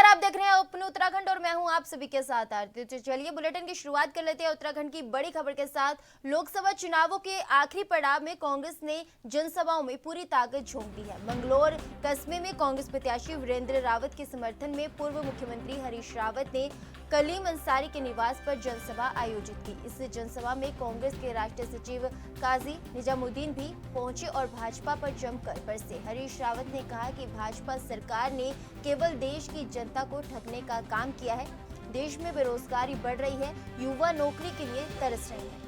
नमस्कार, आप देख रहे हैं अपने उत्तराखंड और मैं हूं आप सभी के साथ आरती। तो चलिए बुलेटिन की शुरुआत कर लेते हैं उत्तराखंड की बड़ी खबर के साथ। लोकसभा चुनावों के आखिरी पड़ाव में कांग्रेस ने जनसभाओं में पूरी ताकत झोंक दी है। मंगलौर कस्बे में कांग्रेस प्रत्याशी वीरेंद्र रावत के समर्थन में पूर्व मुख्यमंत्री हरीश रावत ने कलीम अंसारी के निवास पर जनसभा आयोजित की। इस जनसभा में कांग्रेस के राष्ट्रीय सचिव काजी निजामुद्दीन भी पहुंचे और भाजपा पर जमकर बरसे। हरीश रावत ने कहा कि भाजपा सरकार ने केवल देश की जनता को ठगने का काम किया है। देश में बेरोजगारी बढ़ रही है, युवा नौकरी के लिए तरस रहे हैं।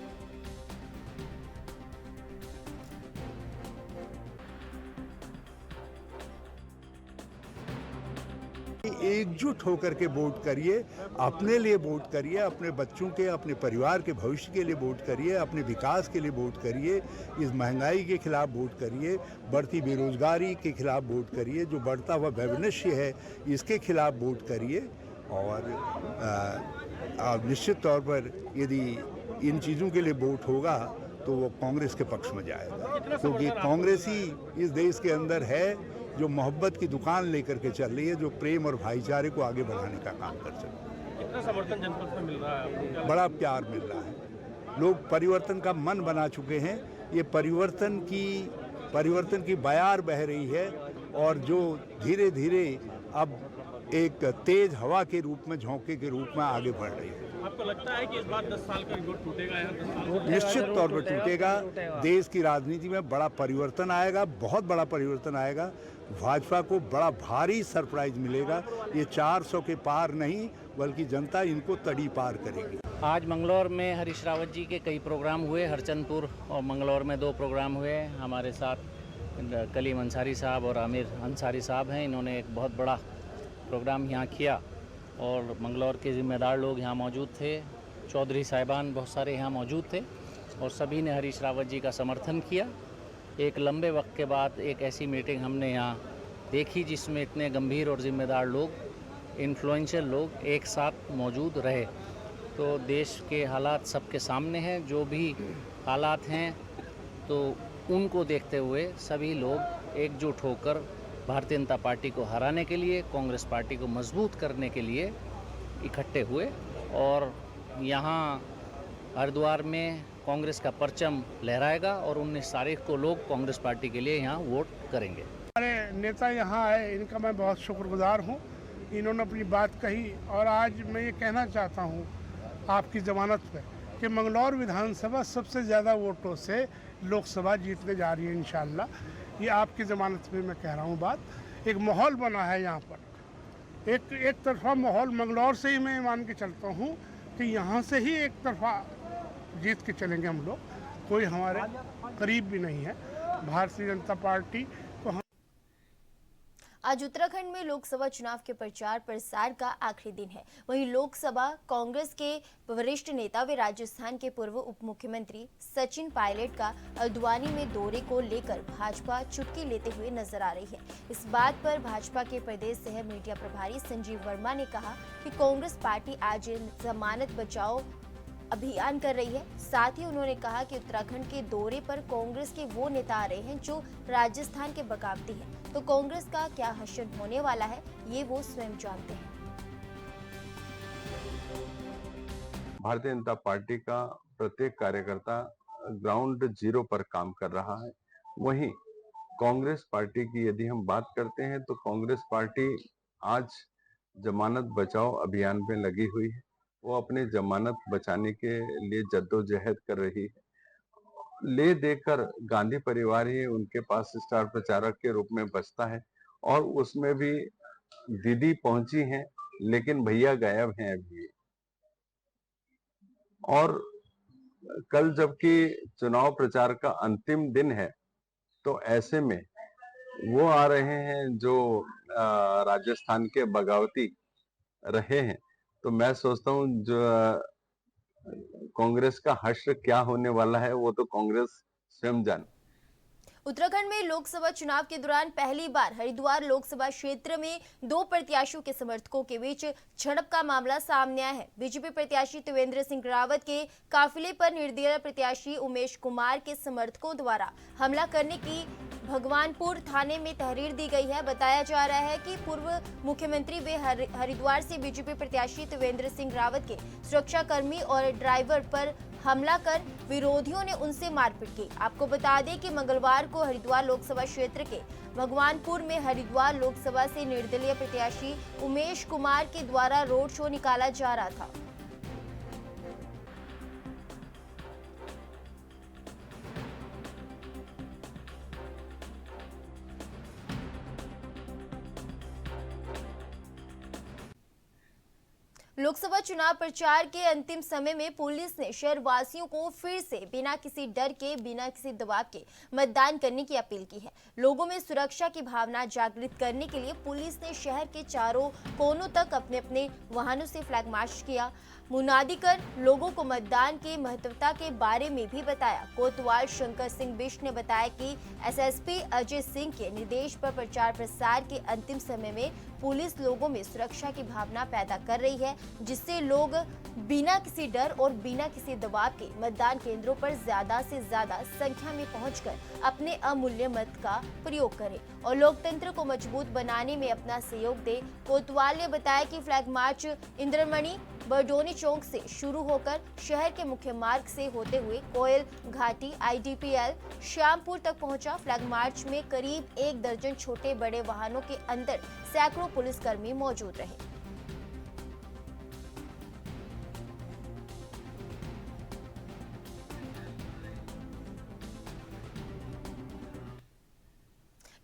एकजुट होकर के वोट करिए, अपने लिए वोट करिए, अपने बच्चों के, अपने परिवार के भविष्य के लिए वोट करिए, अपने विकास के लिए वोट करिए, इस महंगाई के खिलाफ वोट करिए, बढ़ती बेरोजगारी के खिलाफ वोट करिए, जो बढ़ता हुआ वैमनस्य है इसके खिलाफ वोट करिए। और निश्चित तौर पर यदि इन चीज़ों के लिए वोट होगा तो वो कांग्रेस के पक्ष में जाएगा, क्योंकि कांग्रेस ही इस देश के अंदर है जो मोहब्बत की दुकान लेकर के चल रही है, जो प्रेम और भाईचारे को आगे बढ़ाने का काम कर सकती है। कितना समर्थन जनपद में मिल रहा है? बड़ा प्यार मिल रहा है। लोग परिवर्तन का मन बना चुके हैं। ये परिवर्तन की बयार बह रही है और जो धीरे धीरे अब एक तेज हवा के रूप में, झोंके के रूप में आगे बढ़ रही है। आपको लगता है कि इस बार 10 साल का रिकॉर्ड टूटेगा? यहाँ 10 साल निश्चित तौर पर टूटेगा। देश की राजनीति में बड़ा परिवर्तन आएगा, बहुत बड़ा परिवर्तन आएगा। भाजपा को बड़ा भारी सरप्राइज मिलेगा। ये 400 के पार नहीं बल्कि जनता इनको तड़ी पार करेगी। आज मंगलौर में हरीश रावत जी के कई प्रोग्राम हुए। हरचंदपुर और मंगलौर में 2 प्रोग्राम हुए। हमारे साथ कलीम अंसारी साहब और आमिर अंसारी साहब हैं। इन्होंने एक बहुत बड़ा प्रोग्राम यहाँ किया और मंगलौर के ज़िम्मेदार लोग यहाँ मौजूद थे। चौधरी साहिबान बहुत सारे यहाँ मौजूद थे और सभी ने हरीश रावत जी का समर्थन किया। एक लंबे वक्त के बाद एक ऐसी मीटिंग हमने यहाँ देखी जिसमें इतने गंभीर और ज़िम्मेदार लोग, इन्फ्लुएंशियल लोग एक साथ मौजूद रहे। तो देश के हालात सबके सामने हैं, जो भी हालात हैं तो उनको देखते हुए सभी लोग एकजुट होकर भारतीय जनता पार्टी को हराने के लिए, कांग्रेस पार्टी को मजबूत करने के लिए इकट्ठे हुए और यहाँ हरिद्वार में कांग्रेस का परचम लहराएगा और 19 तारीख को लोग कांग्रेस पार्टी के लिए यहाँ वोट करेंगे। हमारे नेता यहाँ आए, इनका मैं बहुत शुक्रगुजार हूँ। इन्होंने अपनी बात कही और आज मैं ये कहना चाहता हूँ आपकी ज़मानत पे कि मंगलौर विधानसभा सबसे ज़्यादा वोटों से लोकसभा जीतने जा रही है इंशाल्लाह। ये आपकी ज़मानत में मैं कह रहा हूँ बात। एक माहौल बना है यहाँ पर, एक तरफा माहौल मंगलौर से ही मैं मान के चलता हूँ कि यहाँ से ही एक तरफा जीत के चलेंगे हम लोग। कोई हमारे करीब भी नहीं है। भारतीय जनता पार्टी को हम आज उत्तराखंड में लोकसभा चुनाव के प्रचार प्रसार का आखिरी दिन है। वहीं लोकसभा कांग्रेस के वरिष्ठ नेता व राजस्थान के पूर्व उप मुख्यमंत्री सचिन पायलट का हल्द्वानी में दौरे को लेकर भाजपा चुटकी लेते हुए नजर आ रही है। इस बात पर भाजपा के प्रदेश सह मीडिया प्रभारी संजीव वर्मा ने कहा कि कांग्रेस पार्टी आज जमानत बचाओ अभियान कर रही है। साथ ही उन्होंने कहा कि उत्तराखंड के दौरे पर कांग्रेस के वो नेता आ रहे हैं जो राजस्थान के बगावती हैं, तो कांग्रेस का क्या हश्र होने वाला है ये वो स्वयं जानते हैं। भारतीय जनता पार्टी का प्रत्येक कार्यकर्ता ग्राउंड जीरो पर काम कर रहा है। वहीं कांग्रेस पार्टी की यदि हम बात करते हैं तो कांग्रेस पार्टी आज जमानत बचाओ अभियान में लगी हुई है। वो अपने जमानत बचाने के लिए जद्दोजहद कर रही है। ले देकर गांधी परिवार ही उनके पास स्टार प्रचारक के रूप में बचता है और उसमें भी दीदी पहुंची हैं लेकिन भैया गायब हैं अभी। और कल जबकि चुनाव प्रचार का अंतिम दिन है तो ऐसे में वो आ रहे हैं जो राजस्थान के बगावती रहे हैं। तो मैं सोचता हूँ जो कांग्रेस का हश्र क्या होने वाला है वो तो कांग्रेस स्वयं जाने। उत्तराखंड में लोकसभा चुनाव के दौरान पहली बार हरिद्वार लोकसभा क्षेत्र में 2 प्रत्याशियों के समर्थकों के बीच झड़प का मामला सामने आया है। बीजेपी प्रत्याशी त्रिवेंद्र सिंह रावत के काफिले पर निर्दलीय प्रत्याशी उमेश कुमार के समर्थकों द्वारा हमला करने की भगवानपुर थाने में तहरीर दी गई है। बताया जा रहा है कि पूर्व मुख्यमंत्री व हरिद्वार से बीजेपी प्रत्याशी त्रिवेंद्र सिंह रावत के सुरक्षाकर्मी और ड्राइवर पर हमला कर विरोधियों ने उनसे मारपीट की। आपको बता दें कि मंगलवार को हरिद्वार लोकसभा क्षेत्र के भगवानपुर में हरिद्वार लोकसभा से निर्दलीय प्रत्याशी उमेश कुमार के द्वारा रोड शो निकाला जा रहा था। लोकसभा चुनाव प्रचार के अंतिम समय में पुलिस ने शहरवासियों को फिर से बिना किसी डर के, बिना किसी दबाव के मतदान करने की अपील की है। लोगों में सुरक्षा की भावना जागृत करने के लिए पुलिस ने शहर के चारों कोनों तक अपने अपने वाहनों से फ्लैग मार्च किया, मुनादी कर लोगों को मतदान की महत्वता के बारे में भी बताया। कोतवाल शंकर सिंह बिष्ट ने बताया कि एसएसपी अजय सिंह के निर्देश पर प्रचार प्रसार के अंतिम समय में पुलिस लोगों में सुरक्षा की भावना पैदा कर रही है, जिससे लोग बिना किसी डर और बिना किसी दबाव के मतदान केंद्रों पर ज्यादा से ज्यादा संख्या में पहुंचकर अपने अमूल्य मत का प्रयोग करें और लोकतंत्र को मजबूत बनाने में अपना सहयोग दें। कोतवाल ने बताया कि फ्लैग मार्च इंद्रमणि बरडोनी चौक से शुरू होकर शहर के मुख्य मार्ग से होते हुए कोयल घाटी, आईडीपीएल, श्यामपुर तक पहुंचा। फ्लैग मार्च में करीब 1 दर्जन छोटे बड़े वाहनों के अंदर सैकड़ों पुलिसकर्मी मौजूद रहे।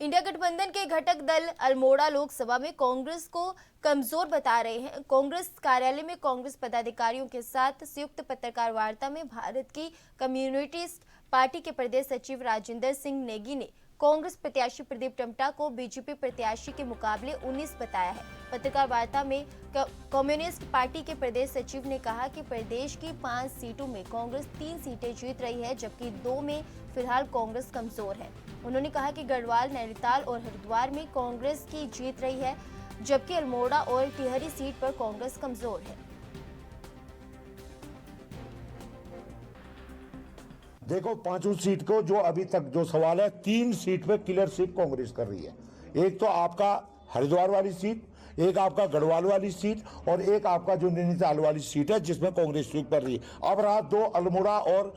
इंडिया गठबंधन के घटक दल अल्मोड़ा लोकसभा में कांग्रेस को कमजोर बता रहे हैं। कांग्रेस कार्यालय में कांग्रेस पदाधिकारियों के साथ संयुक्त पत्रकार वार्ता में भारत की कम्युनिस्ट पार्टी के प्रदेश सचिव राजेंद्र सिंह नेगी ने कांग्रेस प्रत्याशी प्रदीप टम्टा को बीजेपी प्रत्याशी के मुकाबले 19 बताया है। पत्रकार वार्ता में कम्युनिस्ट पार्टी के प्रदेश सचिव ने कहा कि प्रदेश की 5 सीटों में कांग्रेस 3 सीटें जीत रही है, जबकि 2 में फिलहाल कांग्रेस कमजोर है। उन्होंने कहा कि गढ़वाल, नैनीताल और हरिद्वार में कांग्रेस की जीत रही है, जबकि अल्मोड़ा और टिहरी सीट पर कांग्रेस कमजोर है। देखो, 5 सीट को जो अभी तक जो सवाल है, 3 सीट पे क्लियर सीट कांग्रेस कर रही है। एक तो आपका हरिद्वार वाली सीट, एक आपका गढ़वाल वाली सीट और एक आपका जो नैनीताल वाली सीट है जिसमें कांग्रेस सीट कर रही है। अब रहा 2 अल्मोड़ा और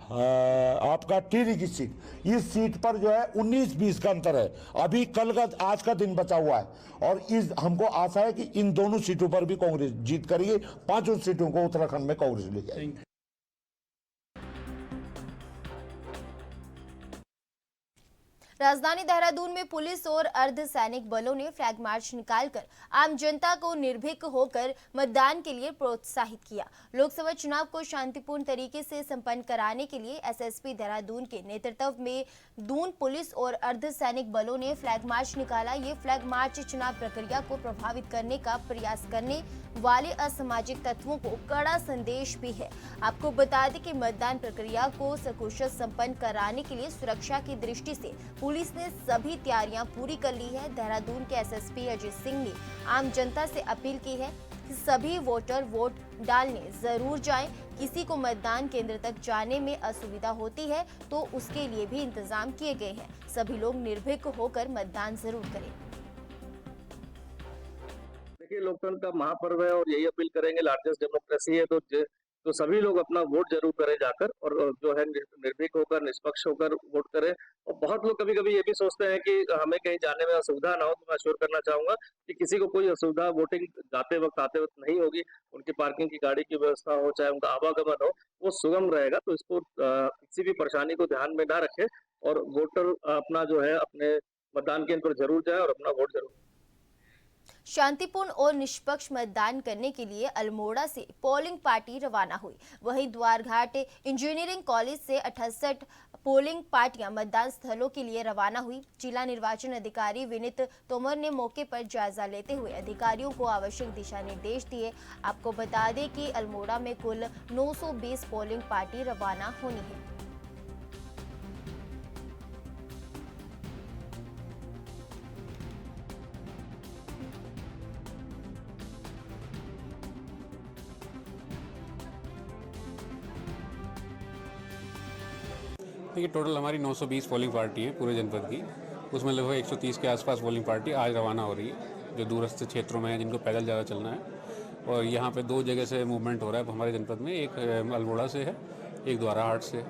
आपका टिहरी की सीट। इस सीट पर जो है 19-20 का अंतर है। अभी कल का, आज का दिन बचा हुआ है और इस हमको आशा है कि इन दोनों सीटों पर भी कांग्रेस जीत करेगी। 5 सीटों को उत्तराखंड में कांग्रेस ले जाएगी। राजधानी देहरादून में पुलिस और अर्धसैनिक बलों ने फ्लैग मार्च निकालकर आम जनता को निर्भीक होकर मतदान के लिए प्रोत्साहित किया। लोकसभा चुनाव को शांतिपूर्ण तरीके से संपन्न कराने के लिए एसएसपी देहरादून के नेतृत्व में दून पुलिस और अर्धसैनिक बलों ने फ्लैग मार्च निकाला। ये फ्लैग मार्च चुनाव प्रक्रिया को प्रभावित करने का प्रयास करने वाले असामाजिक तत्वों को कड़ा संदेश भी है। आपको बता दें कि मतदान प्रक्रिया को सकुशल संपन्न कराने के लिए सुरक्षा की दृष्टि से पुलिस ने सभी तैयारियां पूरी कर ली है। देहरादून के एसएसपी अजय सिंह ने आम जनता से अपील की है कि सभी वोटर वोट डालने जरूर जाएं। किसी को मतदान केंद्र तक जाने में असुविधा होती है तो उसके लिए भी इंतजाम किए गए हैं। सभी लोग निर्भीक होकर मतदान जरूर करें। देखिए, लोकतंत्र का महापर्व है और यही अपील करेंगे, लार्जेस्ट डेमोक्रेसी है तो सभी लोग अपना वोट जरूर करें जाकर और जो है निर्भीक होकर, निष्पक्ष होकर वोट करें। और बहुत लोग कभी कभी ये भी सोचते हैं कि हमें कहीं जाने में असुविधा ना हो, तो मैं अश्योर करना चाहूंगा कि किसी को कोई असुविधा वोटिंग जाते वक्त आते वक्त नहीं होगी। उनकी पार्किंग की गाड़ी की व्यवस्था हो, चाहे उनका आवागमन हो, वो सुगम रहेगा। तो इसको किसी भी परेशानी को ध्यान में ना रखें और वोटर अपना जो है अपने मतदान केंद्र पर जरूर जाए और अपना वोट जरूर। शांतिपूर्ण और निष्पक्ष मतदान करने के लिए अल्मोड़ा से पोलिंग पार्टी रवाना हुई। वहीं द्वारघाट इंजीनियरिंग कॉलेज से 68 पोलिंग पार्टियां मतदान स्थलों के लिए रवाना हुई। जिला निर्वाचन अधिकारी विनीत तोमर ने मौके पर जायजा लेते हुए अधिकारियों को आवश्यक दिशा निर्देश दिए। आपको बता दें कि अल्मोड़ा में कुल 920 पोलिंग पार्टी रवाना होनी है। देखिए टोटल हमारी 920 पोलिंग पार्टी है पूरे जनपद की, उसमें लगभग 130 के आसपास पोलिंग पार्टी आज रवाना हो रही है, जो दूरस्थ क्षेत्रों में है जिनको पैदल ज़्यादा चलना है। और यहाँ पे 2 जगह से मूवमेंट हो रहा है हमारे जनपद में, एक अल्मोड़ा से है, एक द्वाराहाट से।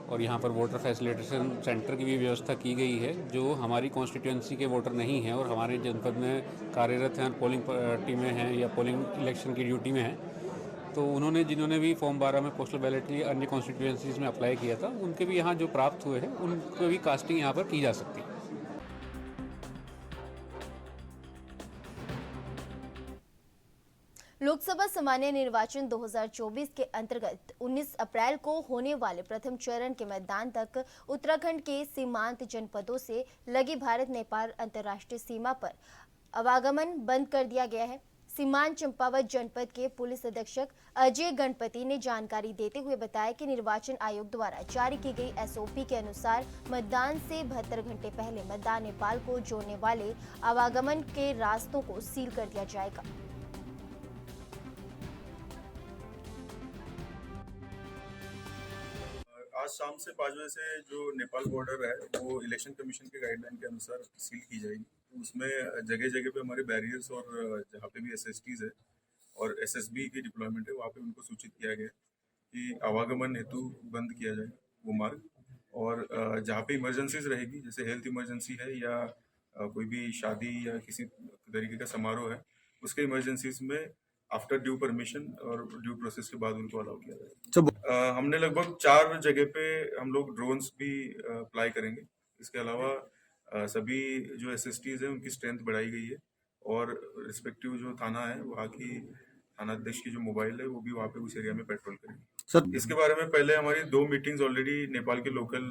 और यहाँ पर वोटर फैसिलिटेशन सेंटर की भी व्यवस्था की गई है, जो हमारी कॉन्स्टिट्यूंसी के वोटर नहीं हैं और हमारे जनपद में कार्यरत हैं, पोलिंग टीमें हैं या पोलिंग इलेक्शन की ड्यूटी में हैं, तो उन्होंने जिन्होंने भी फॉर्म 12 में पोस्टल बैलेट लिए अन्य कॉन्स्टिट्यूंसीज में अप्लाई किया था, उनके भी यहाँ जो प्राप्त हुए हैं उनको भी कास्टिंग यहाँ पर की जा सकती है। लोकसभा सामान्य निर्वाचन 2024 के अंतर्गत 19 अप्रैल को होने वाले प्रथम चरण के मतदान तक उत्तराखंड के सीमांत जनपदों से लगी भारत नेपाल अंतर्राष्ट्रीय सीमा पर आवागमन बंद कर दिया गया है। सीमांत चंपावत जनपद के पुलिस अधीक्षक अजय गणपति ने जानकारी देते हुए बताया कि निर्वाचन आयोग द्वारा जारी की गई एसओपी के अनुसार मतदान से 72 घंटे पहले मतदान नेपाल को जोड़ने वाले आवागमन के रास्तों को सील कर दिया जाएगा। आज शाम से 5 बजे से जो नेपाल बॉर्डर है वो इलेक्शन कमीशन के गाइडलाइन के अनुसार सील की जाएगी। उसमें जगह जगह पे हमारे बैरियर्स और जहाँ पे भी एसएसटीज है और एसएसबी की डिप्लॉयमेंट है वहाँ पे उनको सूचित किया गया कि आवागमन हेतु बंद किया जाए वो मार्ग। और जहाँ पे इमरजेंसीज रहेगी, जैसे हेल्थ इमरजेंसी है या कोई भी शादी या किसी तरीके का समारोह है, उसके इमरजेंसीज में आफ्टर ड्यू परमिशन और ड्यू प्रोसेस के बाद उनको अलाउ किया जाएगा। हमने लगभग 4 जगह पे हम लोग ड्रोन्स भी अप्लाई करेंगे। इसके अलावा सभी जो एसएसटीज हैं उनकी स्ट्रेंथ बढ़ाई गई है और रिस्पेक्टिव जो थाना है वहाँ की थानाध्यक्ष की जो मोबाइल है वो भी वहाँ पे उस एरिया में पेट्रोल करेंगे। इसके बारे में पहले हमारी 2 मीटिंग्स ऑलरेडी नेपाल के लोकल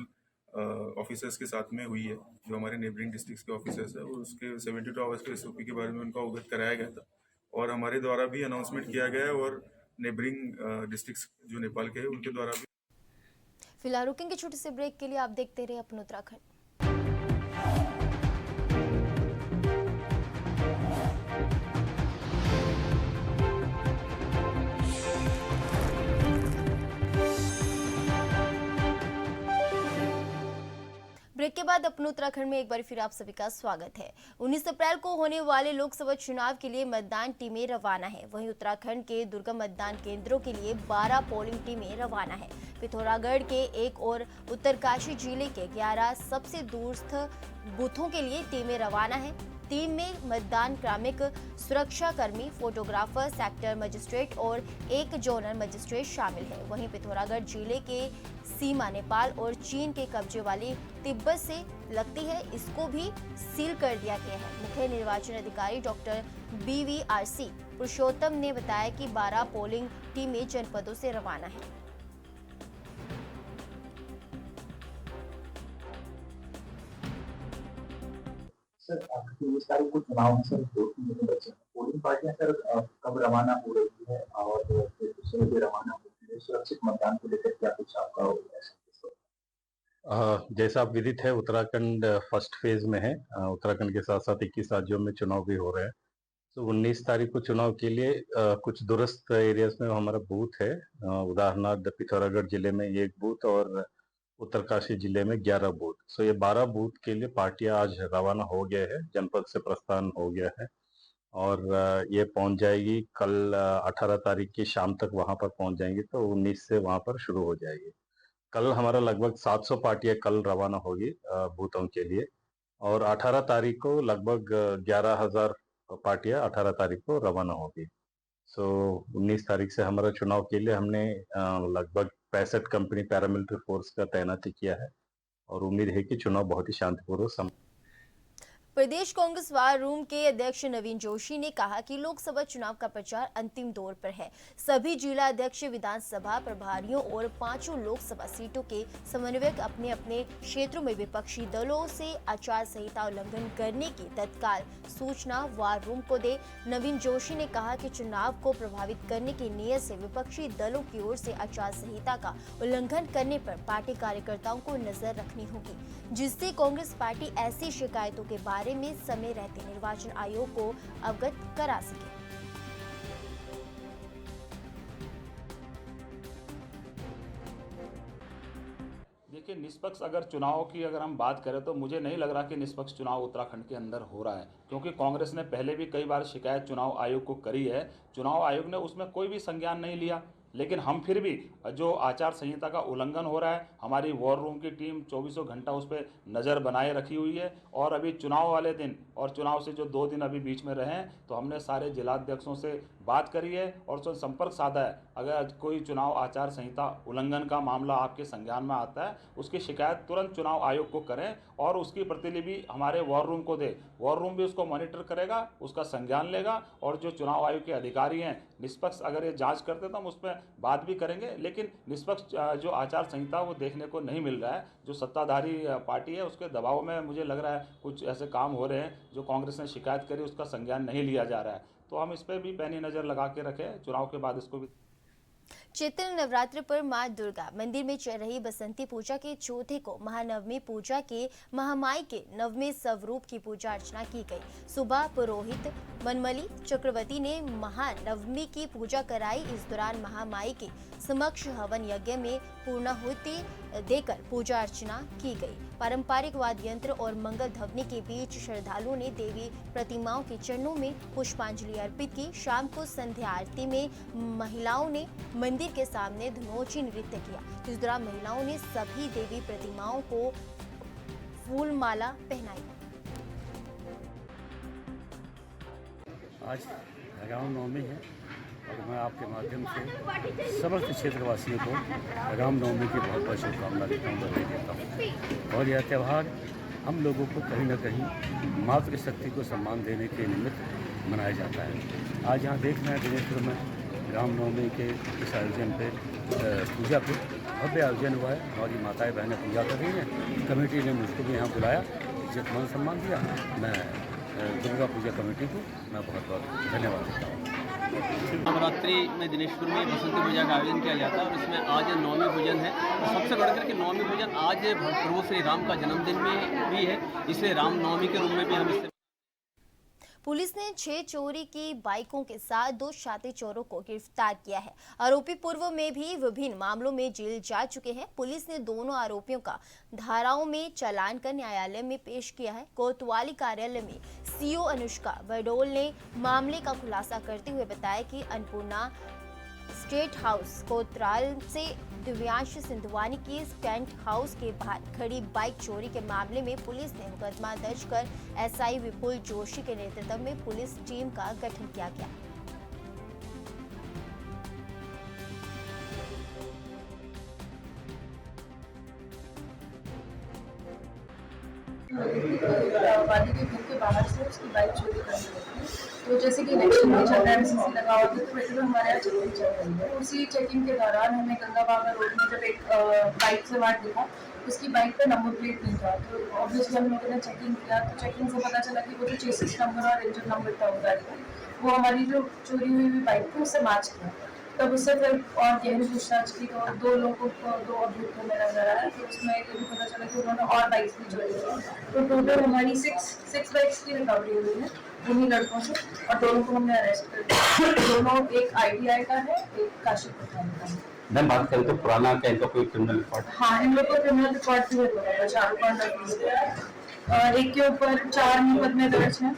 ऑफिसर्स के साथ में हुई है, जो हमारे नेबरिंग डिस्ट्रिक्ट्स के ऑफिसर्स है, और उसके 72 आवर्स के एसओपी के बारे में उनको अवगत कराया गया था और हमारे द्वारा भी अनाउंसमेंट किया गया है और नेबरिंग डिस्ट्रिक्ट्स जो नेपाल के हैं उनके द्वारा भी। फिलहाल रुकेंगे छोटे से ब्रेक के लिए, आप देखते रहे अपन उत्तराखंड। ब्रेक के बाद अपने उत्तराखंड में एक बार फिर आप सभी का स्वागत है। 19 अप्रैल को होने वाले लोकसभा चुनाव के लिए मतदान टीमें रवाना है। वहीं उत्तराखंड के दुर्गम मतदान केंद्रों के लिए 12 पोलिंग टीमें रवाना है। पिथौरागढ़ के एक और उत्तरकाशी जिले के 11 सबसे दूरस्थ बूथों के लिए टीमें रवाना है। टीम में मतदान कार्मिक, सुरक्षा कर्मी, फोटोग्राफर, सेक्टर मजिस्ट्रेट और एक जोनल मजिस्ट्रेट शामिल है। वहीं पिथौरागढ़ जिले के सीमा नेपाल और चीन के कब्जे वाली तिब्बत से लगती है, इसको भी सील कर दिया गया है। मुख्य निर्वाचन अधिकारी डॉक्टर BVRC पुरुषोत्तम ने बताया कि 12 पोलिंग टीमें जनपदों से रवाना है। सर 19 तारीख को चुनाव में सर 2-3 बचे पोलिंग पार्टियां सर कब रवाना हो रही है और दूसरे भी रवाना हो रही है, सुरक्षित मतदान को लेकर क्या कुछ आपका जैसा आप विदित है उत्तराखंड फर्स्ट फेज में है। उत्तराखंड के साथ साथ 21 राज्यों में चुनाव भी हो रहे हैं। तो 19 तारीख को चुनाव के लिए कुछ दूरस्थ एरियाज में हमारा बूथ है। उदाहरणार्थ पिथौरागढ़ जिले में एक बूथ और उत्तरकाशी जिले में 11 बूथ। सो ये 12 बूथ के लिए पार्टियां आज रवाना हो गए हैं, जनपद से प्रस्थान हो गया है और ये पहुंच जाएगी कल 18 तारीख की शाम तक वहां पर पहुंच जाएंगी, तो 19 से वहां पर शुरू हो जाएगी। कल हमारा लगभग 700 पार्टियां कल रवाना होगी बूथों के लिए और 18 तारीख को लगभग 11,000 पार्टियां 18 तारीख को रवाना होगी। सो 19 तारीख से हमारा चुनाव के लिए हमने लगभग 65 कंपनी पैरामिलिट्री फोर्स का तैनाती किया है और उम्मीद है कि चुनाव बहुत ही शांतिपूर्वक प्रदेश कांग्रेस वार रूम के अध्यक्ष नवीन जोशी ने कहा कि लोकसभा चुनाव का प्रचार अंतिम दौर पर है। सभी जिला अध्यक्ष, विधानसभा प्रभारियों और 5 लोकसभा सीटों के समन्वयक अपने अपने क्षेत्रों में विपक्षी दलों से आचार संहिता उल्लंघन करने की तत्काल सूचना वार रूम को दे। नवीन जोशी ने कहा कि चुनाव को प्रभावित करने की नीयत से विपक्षी दलों की ओर से आचार संहिता का उल्लंघन करने पर पार्टी कार्यकर्ताओं को नजर रखनी होगी, जिससे कांग्रेस पार्टी ऐसी शिकायतों के बारे में समय रहते निर्वाचन आयोग को अवगत करा सके। देखिए देखिए, निष्पक्ष अगर चुनाव की अगर हम बात करें तो मुझे नहीं लग रहा कि निष्पक्ष चुनाव उत्तराखंड के अंदर हो रहा है, क्योंकि कांग्रेस ने पहले भी कई बार शिकायत चुनाव आयोग को करी है। चुनाव आयोग ने उसमें कोई भी संज्ञान नहीं लिया। लेकिन हम फिर भी जो आचार संहिता का उल्लंघन हो रहा है, हमारी वॉर रूम की टीम 24 घंटा उस पर नज़र बनाए रखी हुई है। और अभी चुनाव वाले दिन और चुनाव से जो 2 दिन अभी बीच में रहे हैं, तो हमने सारे जिलाध्यक्षों से बात करी है और उससे संपर्क साधा है। अगर कोई चुनाव आचार संहिता उल्लंघन का मामला आपके संज्ञान में आता है, उसकी शिकायत तुरंत चुनाव आयोग को करें और उसकी प्रतिलिपि हमारे वॉर रूम को दे। वॉर रूम भी उसको मॉनिटर करेगा, उसका संज्ञान लेगा और जो चुनाव आयोग के अधिकारी हैं निष्पक्ष अगर ये जांच करते तो हम उसमें बात भी करेंगे। लेकिन निष्पक्ष जो आचार संहिता वो देखने को नहीं मिल रहा है। जो सत्ताधारी पार्टी है उसके दबाव में मुझे लग रहा है कुछ ऐसे काम हो रहे हैं जो कांग्रेस ने शिकायत करी, उसका संज्ञान नहीं लिया जा रहा है। तो हम इस पर भी पैनी नज़र लगा के रखें, चुनाव के बाद इसको भी। चैत्र नवरात्र पर मां दुर्गा मंदिर में चल रही बसंती पूजा के चौथे को महानवमी पूजा के महामाई के नवमे स्वरूप की पूजा अर्चना की गई। सुबह पुरोहित मनमली चक्रवर्ती ने महानवमी की पूजा कराई। इस दौरान महामाई के समक्ष हवन यज्ञ में पूर्णाहुति देकर पूजा अर्चना की गई। पारंपरिक वाद्य यंत्र और मंगल ध्वनि के बीच श्रद्धालुओं ने देवी प्रतिमाओं के चरणों में पुष्पांजलि अर्पित की। शाम को संध्या आरती में महिलाओं ने मंदिर के सामने धुनोची नृत्य किया। इस दौरान महिलाओं ने सभी देवी प्रतिमाओं को फूल माला पहनाई। आज रामनवमी है और मैं आपके माध्यम से समस्त क्षेत्रवासियों को रामनवमी की बहुत बहुत शुभकामना देता हूँ, बधाई देता हूँ। और यह त्यौहार हम लोगों को कहीं ना कहीं मातृशक्ति को सम्मान देने के निमित्त मनाया जाता है। आज यहाँ देखना है दिनेशपुर में रामनवमी के इस आयोजन पे पूजा पे भव्य आयोजन हुआ है और ये माताएं बहनें पूजा कर रही हैं। कमेटी ने मुझको भी यहाँ बुलाया, इज्जत मान सम्मान दिया। मैं दुर्गा पूजा कमेटी को मैं बहुत बहुत धन्यवाद देता हूँ। नवरात्रि में दिनेशपुर में बसंती पूजा का आयोजन किया जाता है और इसमें आज नवमी पूजन है। और सबसे बढ़कर के नवमी पूजन आज प्रभु श्री राम का जन्मदिन में भी है, इसलिए रामनवमी के रूप में भी हम इसे। पुलिस ने 6 चोरी की बाइकों के साथ 2 शातिर चोरों को गिरफ्तार किया है। आरोपी पूर्व में भी विभिन्न मामलों में जेल जा चुके हैं। पुलिस ने दोनों आरोपियों का धाराओं में चालान कर न्यायालय में पेश किया है। कोतवाली कार्यालय में सीओ अनुष्का बडोल ने मामले का खुलासा करते हुए बताया कि अन्नपूर्णा स्टेट हाउस कोतराल से दिव्यांश सिंधवानी की टेंट हाउस के बाहर खड़ी बाइक चोरी के मामले में पुलिस ने मुकदमा दर्ज कर एसआई विपुल जोशी के नेतृत्व में पुलिस टीम का गठन किया गया। वादी के घर के बाहर से उसकी बाइक चोरी कर ली थी। तो जैसे कि इलेक्शन में चल रहा है, सीसी लगा हुआ था, तो वैसे हमारे यहाँ चेकिंग चल रही है। उसी चेकिंग के दौरान हमें गंगा बाबा रोड में जब एक बाइक सवार दिखा, उसकी बाइक पे नंबर प्लेट नहीं था। तो ऑब्वियसली हम लोगों ने चेकिंग किया, तो चेकिंग से पता चला कि वो जो चेसिस नंबर और इंजन नंबर था गाड़ी का, वो हमारी जो चोरी हुई बाइक थी उससे मैच किया। तब उससे फिर और गहरी पूछताछ की तो 2 लोगों को 2 अभियुक्तों में नजर आया। तो उसमें ये भी पता चला कि उन्होंने और बाइक्स भी चोरी की। तो टोटल हमारी 6 बाइक्स की रिकवरी हुई है उन्हीं लड़कों से, और दोनों को हमने अरेस्ट कर दिया। दोनों, एक ITI का है, एक काशीपुर का है। मैम बात करें तो पुराना क्या इनका कोई क्रिमिनल रिकॉर्ड? हाँ, इन लोगों को क्रिमिनल रिकॉर्ड भी है, चारों का एक के ऊपर 4 मुकदमे दर्ज हैं।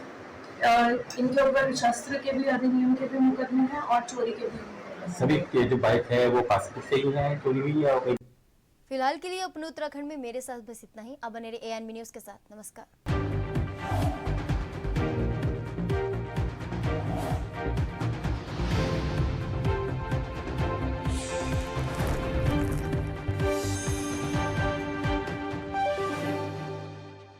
इनके ऊपर शस्त्र के भी अधिनियम के भी मुकदमे हैं और चोरी के भी। सभी के जो बाइक है वो पासपोर्ट से ही है चोरी हुई या फिलहाल के लिए अपने उत्तराखंड में मेरे साथ बस इतना ही। अब बने रहिए ANB न्यूज़ के साथ। नमस्कार।